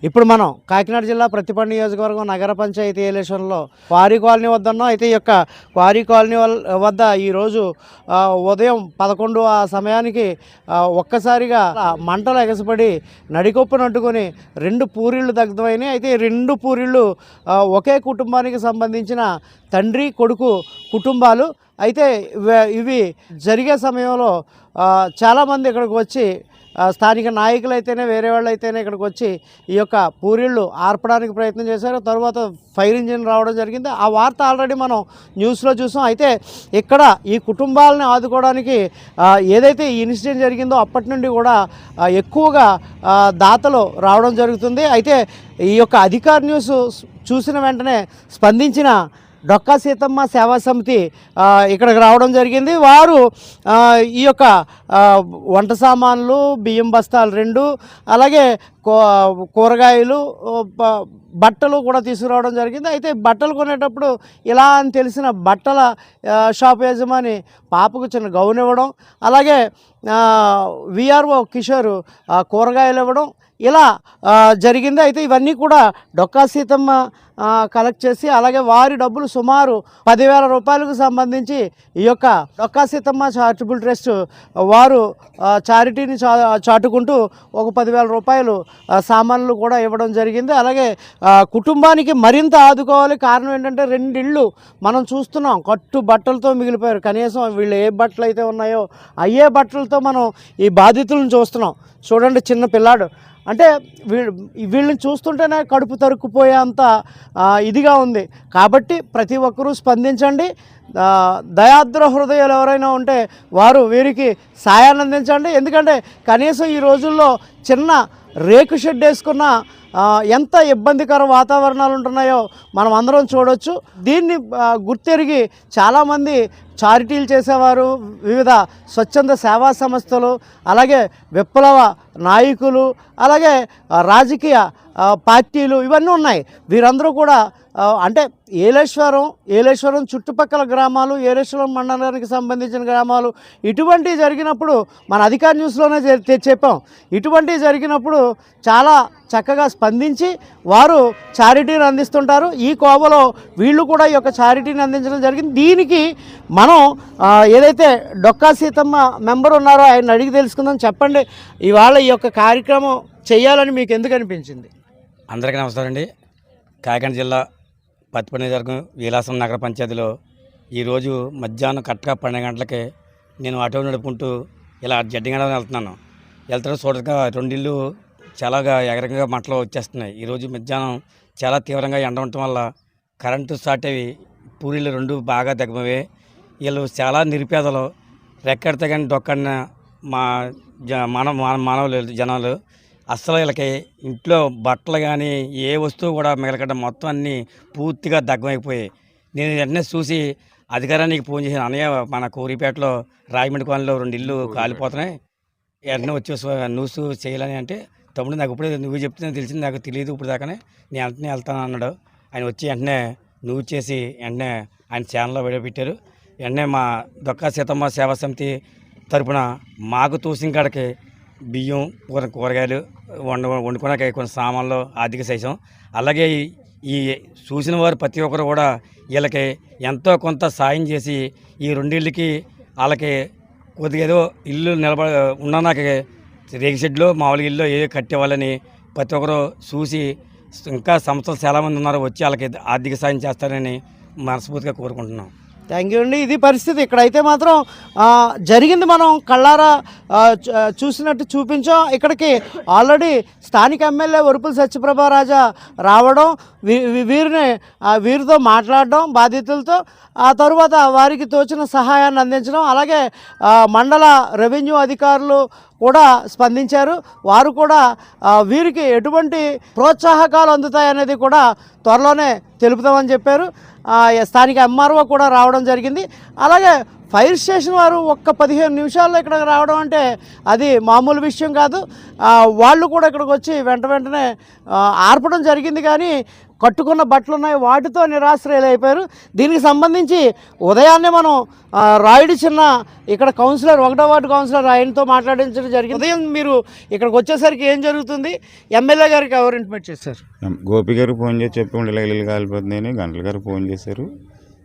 ఇప్పుడు మనం కాకినాడ జిల్లా ప్రతిపాడు నియోజకవర్గం నగర పంచాయతీ ఎలక్షన్లో క్వారీ కాలనీ వద్ద ఉన్నాం. అయితే ఈ యొక్క క్వారీ కాలనీ వద్ద ఈరోజు ఉదయం 11 ఆ సమయానికి ఒక్కసారిగా మంటలు ఎగసిపడి నడికొప్పును అంటుకొని 2 పూరిళ్ళు దగ్ధమైనాయి. అయితే 2 పూరిళ్ళు ఒకే కుటుంబానికి సంబంధించిన తండ్రి కొడుకు కుటుంబాలు. అయితే ఇవి జరిగే సమయంలో చాలామంది ఇక్కడికి వచ్చి స్థానిక నాయకులు అయితేనే వేరే వాళ్ళు అయితేనే ఇక్కడికి వచ్చి ఈ యొక్క పూరిళ్ళు ఆర్పడానికి ప్రయత్నం చేశారు. తర్వాత ఫైర్ ఇంజిన్ రావడం జరిగింది. ఆ వార్త ఆల్రెడీ మనం న్యూస్లో చూసాం. అయితే ఇక్కడ ఈ కుటుంబాలని ఆదుకోవడానికి ఏదైతే ఈ ఇన్సిడెంట్ జరిగిందో అప్పటి నుండి కూడా ఎక్కువగా దాతలు రావడం జరుగుతుంది. అయితే ఈ యొక్క అధికార న్యూస్ చూసిన వెంటనే స్పందించిన డొక్కా సీతమ్మ సేవా సమితి ఇక్కడికి రావడం జరిగింది. వారు ఈ యొక్క వంట సామాన్లు, బియ్యం బస్తాలు 2, అలాగే కూరగాయలు, బట్టలు కూడా తీసుకురావడం జరిగింది. అయితే బట్టలు కొనేటప్పుడు ఇలా అని తెలిసిన బట్టల షాప్ యజమాని పాపకు చిన్న గౌన్ ఇవ్వడం, అలాగే విఆర్ఓ కిషోర్ కూరగాయలు ఇవ్వడం ఇలా జరిగింది. అయితే ఇవన్నీ కూడా డొక్కా సీతమ్మ కలెక్ట్ చేసి, అలాగే వారి డబ్బులు సుమారు 10,000 రూపాయలకు సంబంధించి ఈ యొక్క డొక్కా సీతమ్మ చారిటబుల్ ట్రస్ట్ వారు చారిటీని చాటుకుంటూ ఒక 10,000 రూపాయలు సామాన్లు కూడా ఇవ్వడం జరిగింది. అలాగే కుటుంబానికి మరింత ఆదుకోవాలి. కారణం ఏంటంటే 2 ఇళ్ళు మనం చూస్తున్నాం కట్టు బట్టలతో మిగిలిపోయారు. కనీసం వీళ్ళు ఏ బట్టలు అయితే ఉన్నాయో అయ్యే బట్టలతో మనం ఈ బాధితులను చూస్తున్నాం. చూడండి, చిన్న పిల్లాడు. అంటే వీళ్ళని చూస్తుంటేనే కడుపు తరుక్కుపోయేంత ఇదిగా ఉంది. కాబట్టి ప్రతి ఒక్కరూ స్పందించండి. దయాద్ర హృదయాలు ఎవరైనా ఉంటే వారు వీరికి సాయాన్ని అందించండి. ఎందుకంటే కనీసం ఈ రోజుల్లో చిన్న రేకు షెడ్ వేసుకున్న ఎంత ఇబ్బందికర వాతావరణాలు ఉంటున్నాయో మనం అందరం చూడవచ్చు. దీన్ని గుర్తెరిగి చాలామంది చారిటీలు చేసేవారు, వివిధ స్వచ్ఛంద సేవా సంస్థలు, అలాగే విప్లవ నాయకులు, అలాగే రాజకీయ పార్టీలు ఇవన్నీ ఉన్నాయి. వీరందరూ కూడా అంటే ఏలేశ్వరం చుట్టుపక్కల గ్రామాలు, ఏలేశ్వరం మండలానికి సంబంధించిన గ్రామాలు ఇటువంటివి జరిగినప్పుడు మన అధికార న్యూస్లోనే చెప్పాం. ఇటువంటివి జరిగినప్పుడు చాలా చక్కగా స్పందించి వారు చారిటీని అందిస్తుంటారు. ఈ కోవలో వీళ్ళు కూడా ఈ యొక్క చారిటీని అందించడం జరిగింది. దీనికి మనం ఏదైతే డొక్కా సీతమ్మ మెంబర్ ఉన్నారో ఆయన అడిగి తెలుసుకుందాం. చెప్పండి, ఇవాళ ఈ యొక్క కార్యక్రమం చేయాలని మీకు ఎందుకు అనిపించింది? అందరికీ నమస్కారం అండి. కాకినాడ జిల్లా ప్రతిపాడు నియోజకవర్గం విలాసం నగర పంచాయతీలో ఈరోజు మధ్యాహ్నం కరెక్ట్గా 12 గంటలకి నేను ఆటో నడుపుకుంటూ ఇలా జడ్డిగడ వెళ్తున్నాను. చూడగా 2 ఇళ్ళు చాలాగా ఎగరంగా మంటలు వచ్చేస్తున్నాయి. ఈరోజు మధ్యాహ్నం చాలా తీవ్రంగా ఎండ ఉండటం వల్ల కరెంటు స్టార్ట్ అయ్యి పూరీలు 2 బాగా దగ్గమవే. వీళ్ళు చాలా నిరుపేదలు, రెక్కడితే కానీ డొక్కడిన మా మానవులు జనాలు. అస్సలు వీళ్ళకి ఇంట్లో బట్టలు కానీ ఏ వస్తువు కూడా మిగలకుండా మొత్తం అన్నీ పూర్తిగా దగ్గమైపోయాయి. నేను వెంటనే చూసి అధికారానికి ఫోన్ చేసిన, అన్నయ్య మన కోరిపేటలో రాజమండ్రి కాలనీలో 2 ఇళ్ళు కాలిపోతున్నాయి, వెంటనే వచ్చి న్యూస్ చేయాలని అంటే, తమ్ముడు నాకు ఇప్పుడే నువ్వు చెప్తే తెలిసింది, నాకు తెలియదు ఇప్పుడు దాకానే, నేను వెంటనే వెళ్తాను అన్నాడు. ఆయన వచ్చి వెంటనే న్యూస్ చేసి వెంటనే ఆయన ఛానల్లో వీడియో పెట్టారు. వెంటనే మా డొక్కా సీతమ్మ సేవా సమితి తరపున మాకు తోసిన కాడికి బియ్యం, కూరగాయలు వండుకోవడానికి కొన్ని సామాన్లు ఆర్థిక సహాయం, అలాగే ఈ చూసిన వారు ప్రతి ఒక్కరు కూడా వీళ్ళకి ఎంతో కొంత సాయం చేసి ఈ 2 ఇళ్ళకి వాళ్ళకి కొద్దిగా ఏదో ఇల్లు ఉన్న నాకు రేగి షెడ్లో మామూలుగా ఇల్లు ఏ కట్టేవాళ్ళని ప్రతి ఒక్కరు చూసి, ఇంకా సంస్థలు చాలామంది ఉన్నారు, వచ్చి వాళ్ళకి ఆర్థిక సాయం చేస్తారని మనస్ఫూర్తిగా కోరుకుంటున్నాం. థ్యాంక్ యూ అండి. ఇది పరిస్థితి. ఇక్కడైతే మాత్రం జరిగింది మనం కళ్ళారా చూసినట్టు చూపించాం. ఇక్కడికి ఆల్రెడీ స్థానిక ఎమ్మెల్యే వరుపుల సత్యప్రభారాజా రావడం, వీరితో మాట్లాడడం బాధితులతో, ఆ తర్వాత వారికి తోచిన సహాయాన్ని అందించడం, అలాగే మండల రెవెన్యూ అధికారులు కూడా స్పందించారు. వారు కూడా వీరికి ఎటువంటి ప్రోత్సాహకాలు అందుతాయనేది కూడా త్వరలోనే తెలుపుతామని చెప్పారు. స్థానిక ఎంఆర్ఓ కూడా రావడం జరిగింది. అలాగే ఫైర్ స్టేషన్ వారు ఒక్క 15 నిమిషాల్లో ఇక్కడికి రావడం అంటే అది మామూలు విషయం కాదు. వాళ్ళు కూడా ఇక్కడికి వచ్చి వెంటనే ఆర్పడం జరిగింది. కానీ కట్టుకున్న బట్టలు ఉన్నాయి, వాటితో నిరాశ్రయులు అయిపోయారు. దీనికి సంబంధించి ఉదయాన్నే మనం రాయుడు చిన్న ఇక్కడ కౌన్సిలర్ 1వ వార్డు కౌన్సిలర్ ఆయనతో మాట్లాడించడం జరిగింది. ఉదయం మీరు ఇక్కడికి వచ్చేసరికి ఏం జరుగుతుంది, ఎమ్మెల్యే గారికి ఎవరు ఇంటిమేట్ చేశారు? గోపి గారు ఫోన్ చేసి చెప్పి ఇల్లు కాలిపోతుందని గంటల గారు ఫోన్ చేశారు.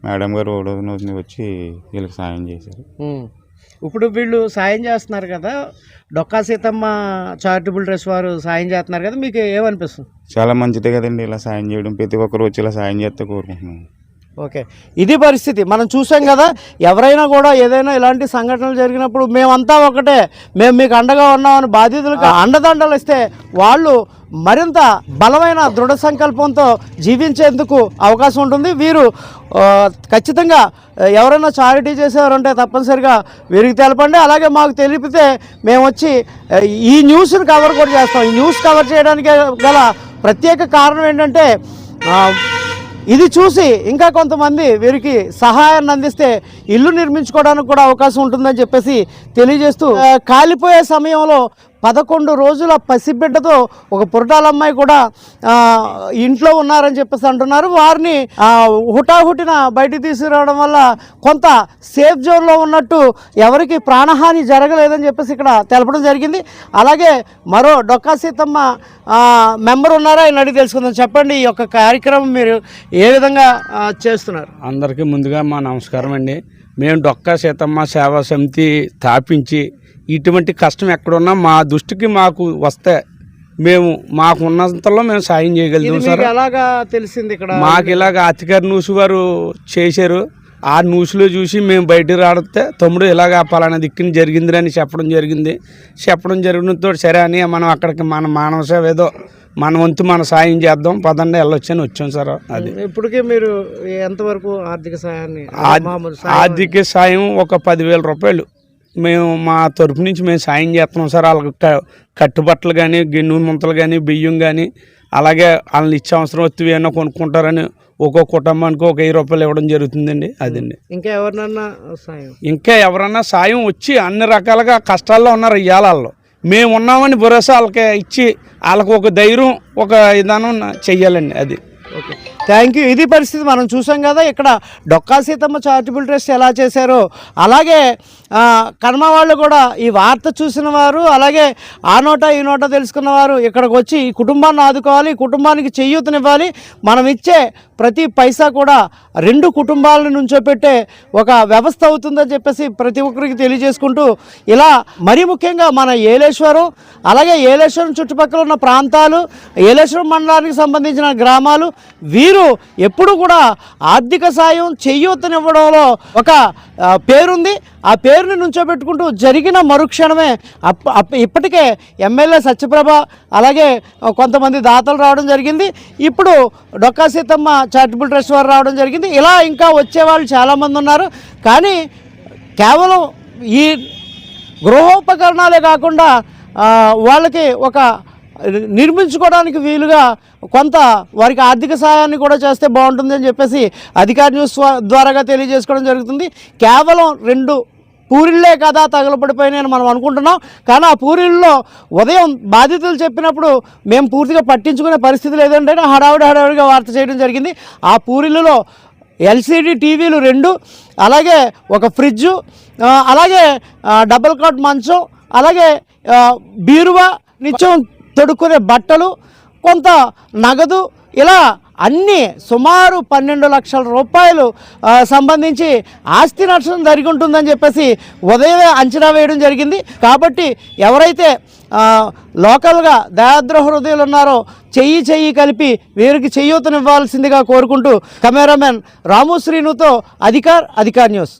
మేడం గారు 1వ వచ్చి వీళ్ళకి సాయం చేశారు. ఇప్పుడు వీళ్ళు సాయం చేస్తున్నారు కదా, డొక్కా సీతమ్మ చారిటబుల్ ట్రస్ట్ వారు సాయం చేస్తున్నారు కదా, మీకు ఏమనిపిస్తుంది? చాలా మంచిదే కదండి ఇలా సాయం చేయడం, ప్రతి ఒక్కరు వచ్చి ఇలా సాయం చేస్తే కోరుకుంటున్నాను. ఓకే, ఇది పరిస్థితి మనం చూసాం కదా. ఎవరైనా కూడా ఏదైనా ఇలాంటి సంఘటనలు జరిగినప్పుడు మేమంతా ఒకటే, మేము మీకు అండగా ఉన్నామని బాధితులకు అండదండలు ఇస్తే వాళ్ళు మరింత బలమైన దృఢ సంకల్పంతో జీవించేందుకు అవకాశం ఉంటుంది. వీరు ఖచ్చితంగా ఎవరైనా చారిటీ చేసేవారంటే తప్పనిసరిగా వీరికి తెలపండి. అలాగే మాకు తెలిపితే మేము వచ్చి ఈ న్యూస్ని కవర్ కూడా చేస్తాం. ఈ న్యూస్ కవర్ చేయడానికి గల ప్రత్యేక కారణం ఏంటంటే ఇది చూసి ఇంకా కొంతమంది వీరికి సహాయాన్ని అందిస్తే ఇల్లు నిర్మించుకోవడానికి కూడా అవకాశం ఉంటుందని చెప్పేసి తెలియజేస్తూ కాలిపోయే సమయంలో 11 రోజుల పసిబిడ్డతో ఒక పురటాలమ్మాయి కూడా ఇంట్లో ఉన్నారని చెప్పేసి అంటున్నారు. వారిని హుటాహుటిన బయటికి తీసుకురావడం వల్ల కొంత సేఫ్ జోన్లో ఉన్నట్టు, ఎవరికి ప్రాణహాని జరగలేదని చెప్పేసి ఇక్కడ తెలపడం జరిగింది. అలాగే మరో డొక్కా సీతమ్మ మెంబర్ ఉన్నారా, ఆయన అడిగి తెలుసుకుందాం. చెప్పండి, ఈ యొక్క కార్యక్రమం మీరు ఏ విధంగా చేస్తున్నారు? అందరికీ ముందుగా మా నమస్కారం అండి. మేము డొక్కా సీతమ్మ సేవా సమితి స్థాపించి ఇటువంటి కష్టం ఎక్కడున్నా మా దృష్టికి మాకు వస్తే మేము మాకున్నంతలో మేము సాయం చేయగలుగుతాం సార్. ఎలాగా తెలిసింది ఇక్కడ? మాకు ఇలాగ అతికారి న్యూస్ వారు చేశారు. ఆ న్యూస్లో చూసి మేము బయటికి రాడితే తమ్ముడు ఇలాగ పలానా దిక్కుని జరిగింది అని చెప్పడం జరిగినతో సరే అని మనం అక్కడికి మన మానవ సేవ ఏదో మన వంతు మన సాయం చేద్దాం పదండి వెళ్ళొచ్చని వచ్చాం సార్. అది ఇప్పటికే మీరు ఎంతవరకు ఆర్థిక సాయాన్ని? ఆర్థిక సాయం ఒక 10,000 రూపాయలు మేము మా తరపు నుంచి మేము సాయం చేస్తున్నాం సార్. వాళ్ళకి కట్టుబట్టలు కానీ, గిన్నె ముంతలు కానీ, బియ్యం కానీ, అలాగే వాళ్ళని ఇచ్చే అవసరం వస్తే ఏమన్నా కొనుక్కుంటారని ఒక్కో కుటుంబానికి ఒక 1000 రూపాయలు ఇవ్వడం జరుగుతుందండి. అదండి. ఇంకా ఎవరన్నా సాయం వచ్చి అన్ని రకాలుగా కష్టాల్లో ఉన్నారు ఇవాళ వాళ్ళు, మేము ఉన్నామని భరోసా వాళ్ళకి ఇచ్చి వాళ్ళకి ఒక ధైర్యం, ఒక విధానం చెయ్యాలండి. అది. Okay, thank you. ఇది పరిస్థితి మనం చూసాం కదా. ఇక్కడ డొక్కా సీతమ్మ చారిటబుల్ ట్రస్ట్ ఎలా చేశారో అలాగే కర్మ వాళ్ళు కూడా ఈ వార్త చూసిన వారు, అలాగే ఆ నోట ఈ నోట తెలుసుకున్న వారు ఇక్కడికి వచ్చి ఈ కుటుంబాన్ని ఆదుకోవాలి, ఈ కుటుంబానికి చేయూతనివ్వాలి. మనం ఇచ్చే ప్రతి పైసా కూడా 2 కుటుంబాలను నుంచోపెట్టే ఒక వ్యవస్థ అవుతుందని చెప్పేసి ప్రతి ఒక్కరికి తెలియజేసుకుంటూ, ఇలా మరీ ముఖ్యంగా మన ఏలేశ్వరం, అలాగే ఏలేశ్వరం చుట్టుపక్కల ఉన్న ప్రాంతాలు, ఏలేశ్వరం మండలానికి సంబంధించిన గ్రామాలు, వీరు ఎప్పుడు కూడా ఆర్థిక సాయం చేయూతనివ్వడంలో ఒక పేరుంది. ఆ పేరుని నుంచోబెట్టుకుంటూ జరిగిన మరుక్షణమే ఇప్పటికే ఎమ్మెల్యే సత్యప్రభ, అలాగే కొంతమంది దాతలు రావడం జరిగింది. ఇప్పుడు డొక్కా సీతమ్మ చారిటబుల్ ట్రస్ట్ వారు రావడం జరిగింది. ఇలా ఇంకా వచ్చేవాళ్ళు చాలామంది ఉన్నారు. కానీ కేవలం ఈ గృహోపకరణాలే కాకుండా వాళ్ళకి ఒక నిర్మించుకోవడానికి వీలుగా కొంత వారికి ఆర్థిక సహాయాన్ని కూడా చేస్తే బాగుంటుంది అని చెప్పేసి అధికారి న్యూస్ ద్వారాగా తెలియజేసుకోవడం జరుగుతుంది. కేవలం 2 పూరిళ్ళే కదా తగలబడిపోయినాయని మనం అనుకుంటున్నాం. కానీ ఆ పూరిల్లో ఉదయం బాధితులు చెప్పినప్పుడు మేము పూర్తిగా పట్టించుకునే పరిస్థితి లేదంటే హడావుడిగా వార్త చేయడం జరిగింది. ఆ పూరిళ్ళలో LCD టీవీలు 2, అలాగే ఒక ఫ్రిడ్జు, అలాగే డబుల్ కాట్ మంచం, అలాగే బీరువా, నిత్యం తొడుక్కునే బట్టలు, కొంత నగదు, ఇలా అన్నీ సుమారు 12 లక్షల రూపాయలు సంబంధించి ఆస్తి నష్టం జరిగి ఉంటుందని చెప్పేసి ఉదయమే అంచనా వేయడం జరిగింది. కాబట్టి ఎవరైతే లోకల్గా దయాద్రోహ హృదయాలు ఉన్నారో చెయ్యి కలిపి వీరికి చేయూతనివ్వాల్సిందిగా కోరుకుంటూ కెమెరామెన్ రాము శ్రీనుతో అధికార్ న్యూస్.